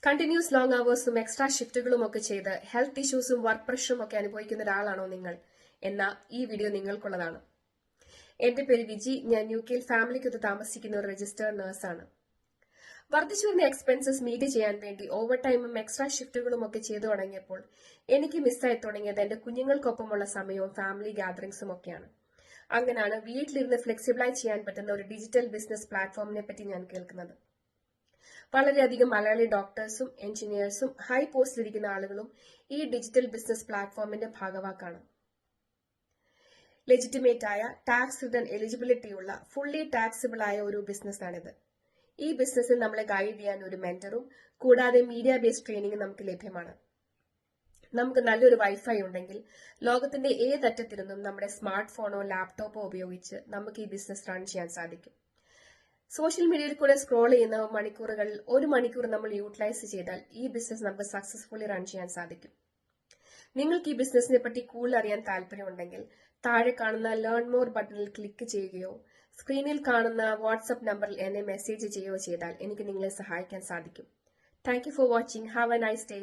Continuous long അവേഴ്സും extra ഷിഫ്റ്റുകളും ഒക്കെ ചെയ്ത് health ഇഷ്യൂസും work പ്രഷറും ഒക്കെ അനുഭവിക്കുന്ന ഒരാളാണോ നിങ്ങൾ എന്ന ഈ വീഡിയോ നിങ്ങൾക്കുള്ളതാണ്. എന്റെ പേര് വിജി. ഞാൻ യുകെയിൽ ഫാമിലിക്കൊത്ത് താമസിക്കുന്ന ഒരു രജിസ്റ്റേർഡ് നഴ്സാണ്. വർദ്ധിച്ചു വരുന്ന എക്സ്പെൻസസ് മീറ്റ് ചെയ്യാൻ വേണ്ടി ഓവർ ടൈമും എക്സ്ട്രാ ഷിഫ്റ്റുകളും ഒക്കെ ചെയ്തു തുടങ്ങിയപ്പോൾ എനിക്ക് മിസ്സായി തുടങ്ങിയത് എന്റെ കുഞ്ഞുങ്ങൾക്കൊപ്പമുള്ള സമയവും ഫാമിലി ഗ്യാദറിംഗ്സും ഒക്കെയാണ്. അങ്ങനെയാണ് വീട്ടിലിരുന്ന് ഫ്ലെക്സിബിളായി ചെയ്യാൻ പറ്റുന്ന ഒരു ഡിജിറ്റൽ ബിസിനസ് പ്ലാറ്റ്ഫോമിനെ പറ്റി ഞാൻ കേൾക്കുന്നത്. വളരെയധികം മലയാളി ഡോക്ടേഴ്സും എഞ്ചിനീയേഴ്സും ഹൈ പോസ്റ്റിലിരിക്കുന്ന ആളുകളും ഈ ഡിജിറ്റൽ ബിസിനസ് പ്ലാറ്റ്ഫോമിന്റെ ഭാഗവാക്കാണ്. ലെജിറ്റിമേറ്റ് ആയ ടാക്സ് റിട്ടേൺ എലിജിബിലിറ്റി ഉള്ള ഫുള്ളി ടാക്സിബിൾ ആയ ഒരു ബിസിനസ്സാണിത്. ഈ ബിസിനസ്സിൽ നമ്മളെ ഗൈഡ് ചെയ്യാൻ ഒരു മെന്ററും കൂടാതെ മീഡിയ ബേസ്ഡ് ട്രെയിനിങ്ങും നമുക്ക് ലഭ്യമാണ്. നമുക്ക് നല്ലൊരു വൈഫൈ ഉണ്ടെങ്കിൽ ലോകത്തിന്റെ ഏതറ്റത്തിരുന്നും നമ്മുടെ സ്മാർട്ട് ഫോണോ ലാപ്ടോപ്പോ ഉപയോഗിച്ച് നമുക്ക് ഈ ബിസിനസ് റൺ ചെയ്യാൻ സാധിക്കും. സോഷ്യൽ മീഡിയയിൽ കൂടെ സ്ക്രോൾ ചെയ്യുന്ന മണിക്കൂറുകളിൽ 1 മണിക്കൂർ നമ്മൾ യൂട്ടിലൈസ് ചെയ്താൽ ഈ ബിസിനസ് നമുക്ക് സക്സസ്ഫുള്ളി റൺ ചെയ്യാൻ സാധിക്കും. നിങ്ങൾക്ക് ഈ ബിസിനസിനെ പറ്റി കൂടുതൽ അറിയാൻ താല്പര്യമുണ്ടെങ്കിൽ താഴെ കാണുന്ന ലേൺ മോർ ബട്ടണിൽ ക്ലിക്ക് ചെയ്യുകയോ സ്ക്രീനിൽ കാണുന്ന വാട്സ്ആപ്പ് നമ്പറിൽ എന്നെ മെസ്സേജ് ചെയ്യുകയോ ചെയ്താൽ എനിക്ക് നിങ്ങളെ സഹായിക്കാൻ സാധിക്കും. Thank you for watching. Have A nice day.